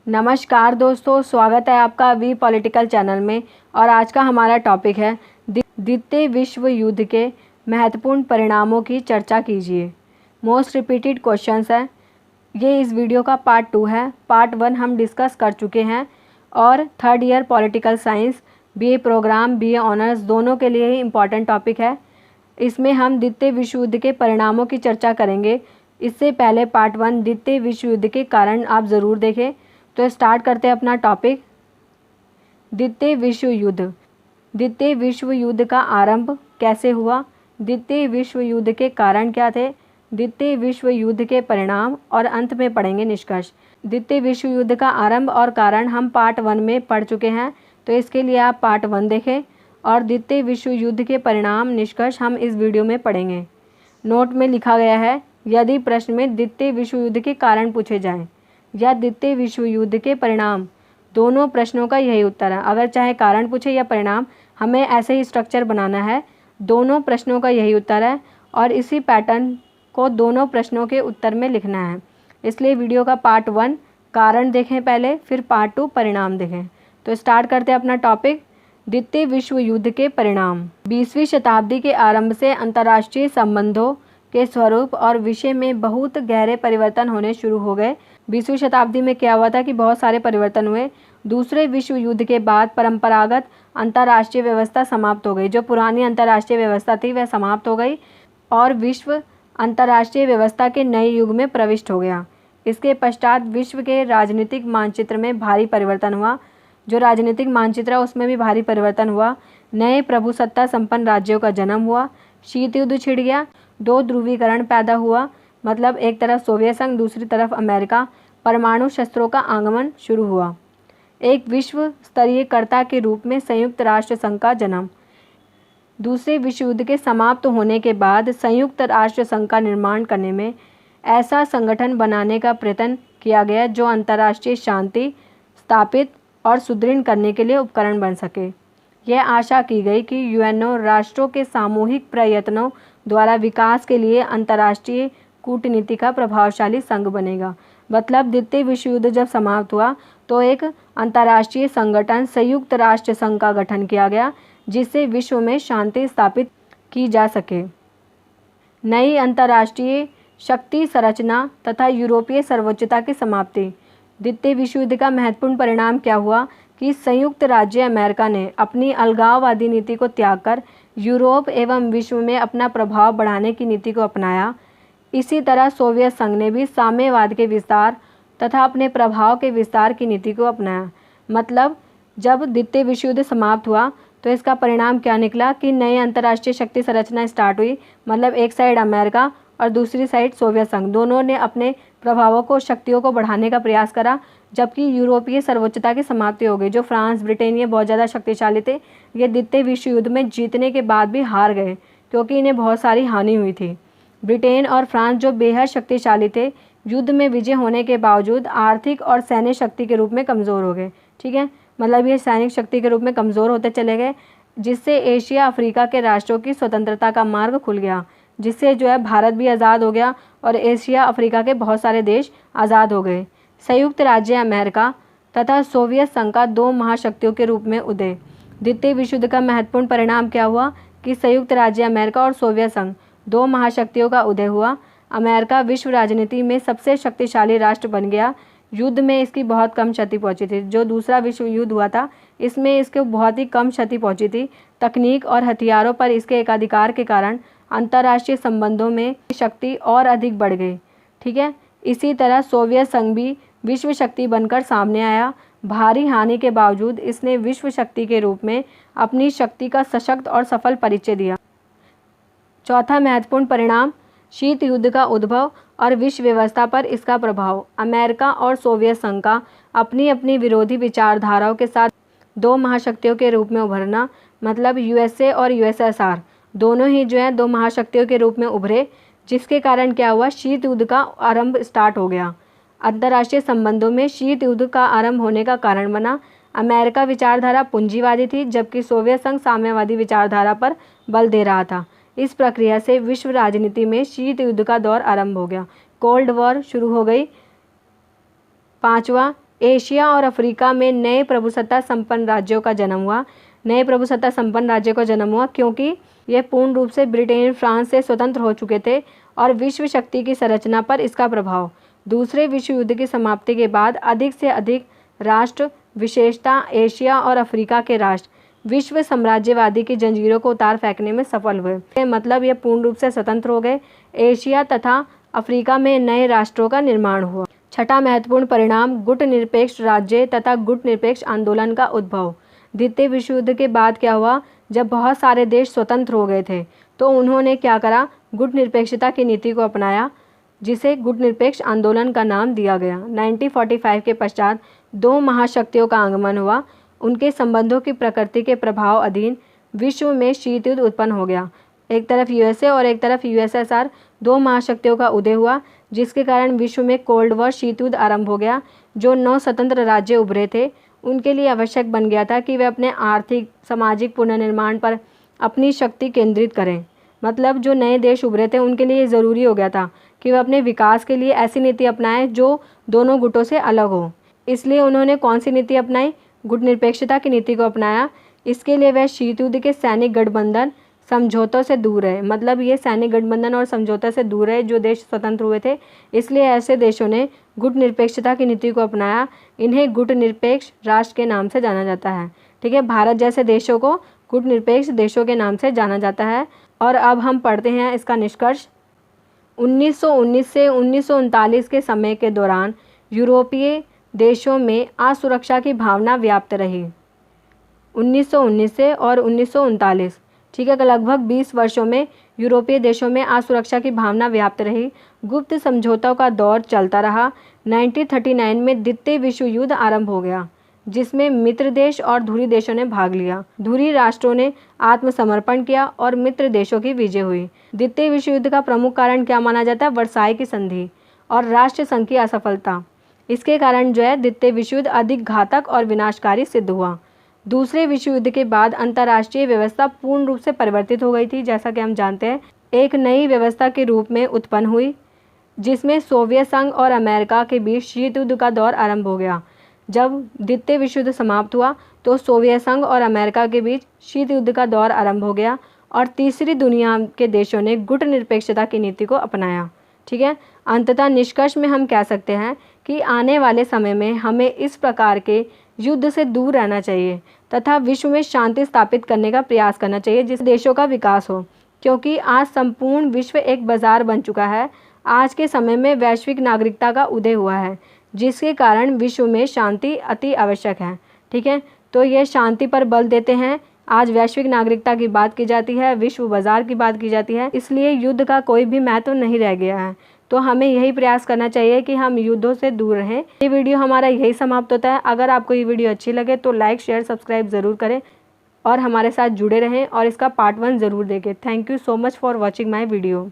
नमस्कार दोस्तों, स्वागत है आपका वी पॉलिटिकल चैनल में। और आज का हमारा टॉपिक है द्वितीय विश्व युद्ध के महत्वपूर्ण परिणामों की चर्चा कीजिए। मोस्ट रिपीटेड क्वेश्चंस है ये। इस वीडियो का पार्ट 2 है। पार्ट 1 हम डिस्कस कर चुके हैं और third year political science BA programme BA honours दोनों के लिए ही इम्पॉर्टेंट टॉपिक है। इसमें हम द्वितीय विश्व युद्ध के परिणामों की चर्चा करेंगे। इससे पहले पार्ट 1 द्वितीय विश्व युद्ध के कारण आप ज़रूर देखें। तो स्टार्ट करते हैं अपना टॉपिक। द्वितीय विश्व युद्ध। द्वितीय विश्व युद्ध का आरंभ कैसे हुआ, द्वितीय विश्व युद्ध के कारण क्या थे, द्वितीय विश्व युद्ध के परिणाम और अंत में पढ़ेंगे निष्कर्ष। द्वितीय विश्व युद्ध का आरंभ और कारण हम पार्ट 1 में पढ़ चुके हैं, तो इसके लिए आप पार्ट 1 देखें। और द्वितीय विश्व युद्ध के परिणाम निष्कर्ष हम इस वीडियो में पढ़ेंगे। नोट में लिखा गया है, यदि प्रश्न में द्वितीय विश्व युद्ध के कारण पूछे जाएं या द्वितीय विश्व युद्ध के परिणाम, दोनों प्रश्नों का यही उत्तर है। अगर चाहे कारण पूछे या परिणाम, हमें ऐसे ही स्ट्रक्चर बनाना है। दोनों प्रश्नों का यही उत्तर है और इसी पैटर्न को दोनों प्रश्नों के उत्तर में लिखना है। इसलिए वीडियो का पार्ट 1 कारण देखें पहले, फिर पार्ट 2 परिणाम देखें। तो स्टार्ट करते हैं अपना टॉपिक, द्वितीय विश्व युद्ध के परिणाम। 20वीं शताब्दी के आरंभ से अंतर्राष्ट्रीय संबंधों के स्वरूप और विषय में बहुत गहरे परिवर्तन होने शुरू हो गए। 20वीं शताब्दी में क्या हुआ था कि बहुत सारे परिवर्तन हुए। दूसरे विश्व युद्ध के बाद परंपरागत अंतर्राष्ट्रीय व्यवस्था समाप्त हो गई। जो पुरानी अंतर्राष्ट्रीय व्यवस्था थी वह समाप्त हो गई और विश्व अंतर्राष्ट्रीय व्यवस्था के नए युग में प्रविष्ट हो गया। इसके पश्चात विश्व के राजनीतिक मानचित्र में भारी परिवर्तन हुआ। जो राजनीतिक मानचित्र है उसमें भी भारी परिवर्तन हुआ। नए प्रभुसत्ता संपन्न राज्यों का जन्म हुआ। शीत युद्ध छिड़ गया। 2 ध्रुवीकरण पैदा हुआ, मतलब एक तरफ सोवियत संघ, दूसरी तरफ अमेरिका। परमाणु शस्त्रों का आगमन शुरू हुआ। एक विश्व स्तरीय कर्ता के रूप में संयुक्त राष्ट्र संघ का जन्म। दूसरे विश्व युद्ध के समाप्त होने के बाद संयुक्त राष्ट्र संघ का निर्माण करने में ऐसा संगठन बनाने का प्रयत्न किया गया जो अंतर्राष्ट्रीय शांति स्थापित और सुदृढ़ करने के लिए उपकरण बन सके। यह आशा की गई कि यूएनओ राष्ट्रों के सामूहिक प्रयत्नों द्वारा विकास के लिए अंतर्राष्ट्रीय कूटनीति का प्रभावशाली संघ बनेगा। मतलब द्वितीय विश्व युद्ध जब समाप्त हुआ तो एक अंतर्राष्ट्रीय संगठन संयुक्त राष्ट्र संघ का गठन किया गया, जिससे विश्व में शांति स्थापित की जा सके। नई अंतर्राष्ट्रीय शक्ति संरचना तथा यूरोपीय सर्वोच्चता की समाप्ति। द्वितीय विश्व युद्ध का महत्वपूर्ण परिणाम क्या हुआ कि संयुक्त राज्य अमेरिका ने अपनी अलगाववादी नीति को त्याग कर यूरोप एवं विश्व में अपना प्रभाव बढ़ाने की नीति को अपनाया। इसी तरह सोवियत संघ ने भी साम्यवाद के विस्तार तथा अपने प्रभाव के विस्तार की नीति को अपनाया। मतलब जब द्वितीय विश्व युद्ध समाप्त हुआ तो इसका परिणाम क्या निकला कि नई अंतर्राष्ट्रीय शक्ति संरचना स्टार्ट हुई। मतलब एक साइड अमेरिका और दूसरी साइड सोवियत संघ, दोनों ने अपने प्रभावों को, शक्तियों को बढ़ाने का प्रयास करा। जबकि यूरोपीय सर्वोच्चता की समाप्ति हो गई। जो फ्रांस, ब्रिटेन, ये बहुत ज़्यादा शक्तिशाली थे, ये द्वितीय विश्व युद्ध में जीतने के बाद भी हार गए क्योंकि इन्हें बहुत सारी हानि हुई थी। ब्रिटेन और फ्रांस जो बेहद शक्तिशाली थे, युद्ध में विजय होने के बावजूद आर्थिक और सैन्य शक्ति के रूप में कमज़ोर हो गए। ठीक है, मतलब ये सैनिक शक्ति के रूप में कमज़ोर होते चले गए, जिससे एशिया अफ्रीका के राष्ट्रों की स्वतंत्रता का मार्ग खुल गया, जिससे जो है भारत भी आज़ाद हो गया और एशिया अफ्रीका के बहुत सारे देश आज़ाद हो गए। संयुक्त राज्य अमेरिका तथा सोवियत संघ का 2 महाशक्तियों के रूप में उदय। द्वितीय विश्व युद्ध का महत्वपूर्ण परिणाम क्या हुआ कि संयुक्त राज्य अमेरिका और सोवियत संघ 2 महाशक्तियों का उदय हुआ। अमेरिका विश्व राजनीति में सबसे शक्तिशाली राष्ट्र बन गया। युद्ध में इसकी बहुत कम क्षति पहुंची थी। जो दूसरा विश्व युद्ध हुआ था इसमें इसके बहुत ही कम क्षति पहुंची थी। तकनीक और हथियारों पर इसके एकाधिकार के कारण अंतर्राष्ट्रीय संबंधों में शक्ति और अधिक बढ़ गई। ठीक है, इसी तरह सोवियत संघ भी विश्व शक्ति बनकर सामने आया। भारी हानि के बावजूद इसने विश्व शक्ति के रूप में अपनी शक्ति का सशक्त और सफल परिचय दिया। चौथा महत्वपूर्ण परिणाम, शीत युद्ध का उद्भव और विश्व व्यवस्था पर इसका प्रभाव। अमेरिका और सोवियत संघ का अपनी अपनी विरोधी विचारधाराओं के साथ 2 महाशक्तियों के रूप में उभरना। मतलब यूएसए और यूएसएसआर दोनों ही जो है 2 महाशक्तियों के रूप में उभरे, जिसके कारण क्या हुआ, शीत युद्ध का आरंभ स्टार्ट हो गया। अंतर्राष्ट्रीय संबंधों में शीत युद्ध का आरंभ होने का कारण बना। अमेरिका विचारधारा पूंजीवादी थी, जबकि सोवियत संघ साम्यवादी विचारधारा पर बल दे रहा था। इस प्रक्रिया से विश्व राजनीति में शीत युद्ध का दौर आरंभ हो गया। कोल्ड वॉर शुरू हो गई। 5वां, एशिया और अफ्रीका में नए प्रभुसत्ता संपन्न राज्यों का जन्म हुआ। नए प्रभुसत्ता संपन्न राज्यों का जन्म हुआ क्योंकि ये पूर्ण रूप से ब्रिटेन फ्रांस से स्वतंत्र हो चुके थे और विश्व शक्ति की संरचना पर इसका प्रभाव। दूसरे विश्व युद्ध की समाप्ति के बाद अधिक से अधिक राष्ट्र, विशेषता एशिया और अफ्रीका के राष्ट्र, विश्व साम्राज्यवादी की जंजीरों को उतार फेंकने में सफल हुए। मतलब ये पूर्ण रूप से स्वतंत्र हो गए। एशिया तथा अफ्रीका में नए राष्ट्रों का निर्माण हुआ। छठा महत्वपूर्ण परिणाम, गुटनिरपेक्ष राज्य तथा गुटनिरपेक्ष आंदोलन का उद्भव। द्वितीय विश्व युद्ध के बाद क्या हुआ, जब बहुत सारे देश स्वतंत्र हो गए थे तो उन्होंने क्या करा, गुटनिरपेक्षता की नीति को अपनाया, जिसे गुटनिरपेक्ष आंदोलन का नाम दिया गया। 1945 के पश्चात दो महाशक्तियों का आगमन हुआ। उनके संबंधों की प्रकृति के प्रभाव अधीन विश्व में शीत युद्ध उत्पन्न हो गया। एक तरफ यूएसए और एक तरफ यूएसएसआर, दो महाशक्तियों का उदय हुआ, जिसके कारण विश्व में कोल्ड वॉर शीत युद्ध आरंभ हो गया। जो 9 स्वतंत्र राज्य उभरे थे उनके लिए आवश्यक बन गया था कि वे अपने आर्थिक सामाजिक पुनर्निर्माण पर अपनी शक्ति केंद्रित करें। मतलब जो नए देश उभरे थे उनके लिए ज़रूरी हो गया था कि वे अपने विकास के लिए ऐसी नीति अपनाएं जो दोनों गुटों से अलग हो। इसलिए उन्होंने कौन सी नीति अपनाई, गुटनिरपेक्षता की नीति को अपनाया। इसके लिए वह शीत युद्ध के सैनिक गठबंधन समझौतों से दूर रहे। मतलब ये सैनिक गठबंधन और समझौता से दूर रहे जो देश स्वतंत्र हुए थे। इसलिए ऐसे देशों ने गुटनिरपेक्षता की नीति को अपनाया। इन्हें गुटनिरपेक्ष राष्ट्र के नाम से जाना जाता है। ठीक है, भारत जैसे देशों को गुटनिरपेक्ष देशों के नाम से जाना जाता है। और अब हम पढ़ते हैं इसका निष्कर्ष। 1919 से 1939 के समय के दौरान यूरोपीय देशों में असुरक्षा की भावना व्याप्त रही। 1919 से और 1939, ठीक है, लगभग 20 वर्षों में यूरोपीय देशों में असुरक्षा की भावना व्याप्त रही। गुप्त समझौतों का दौर चलता रहा। 1939 में द्वितीय विश्व युद्ध आरंभ हो गया, जिसमें मित्र देश और धुरी देशों ने भाग लिया। धुरी राष्ट्रों ने आत्मसमर्पण किया और मित्र देशों की विजय हुई। द्वितीय विश्व युद्ध का प्रमुख कारण क्या माना जाता है, वर्साई की संधि और राष्ट्र संघ की असफलता। इसके कारण जो है द्वितीय विश्व युद्ध अधिक घातक और विनाशकारी सिद्ध हुआ। दूसरे विश्व युद्ध के बाद अंतर्राष्ट्रीय व्यवस्था पूर्ण रूप से परिवर्तित हो गई थी। जैसा कि हम जानते हैं, एक नई व्यवस्था के रूप में उत्पन्न हुई, जिसमें सोवियत संघ और अमेरिका के बीच शीत युद्ध का दौर आरंभ हो गया। जब द्वितीय विश्व युद्ध समाप्त हुआ तो सोवियत संघ और अमेरिका के बीच शीत युद्ध का दौर आरंभ हो गया और तीसरी दुनिया के देशों ने गुटनिरपेक्षता की नीति को अपनाया। ठीक है, अंततः निष्कर्ष में हम कह सकते हैं कि आने वाले समय में हमें इस प्रकार के युद्ध से दूर रहना चाहिए तथा विश्व में शांति स्थापित करने का प्रयास करना चाहिए, जिस देशों का विकास हो। क्योंकि आज संपूर्ण विश्व एक बाजार बन चुका है। आज के समय में वैश्विक नागरिकता का उदय हुआ है, जिसके कारण विश्व में शांति अति आवश्यक है। ठीक है, तो ये शांति पर बल देते हैं। आज वैश्विक नागरिकता की बात की जाती है, विश्व बाजार की बात की जाती है, इसलिए युद्ध का कोई भी महत्व नहीं रह गया है। तो हमें यही प्रयास करना चाहिए कि हम युद्धों से दूर रहें। ये वीडियो हमारा यही समाप्त होता है। अगर आपको ये वीडियो अच्छी लगे तो लाइक, शेयर, सब्सक्राइब ज़रूर करें और हमारे साथ जुड़े रहें और इसका पार्ट 1 ज़रूर देखें। Thank you so much for watching my video.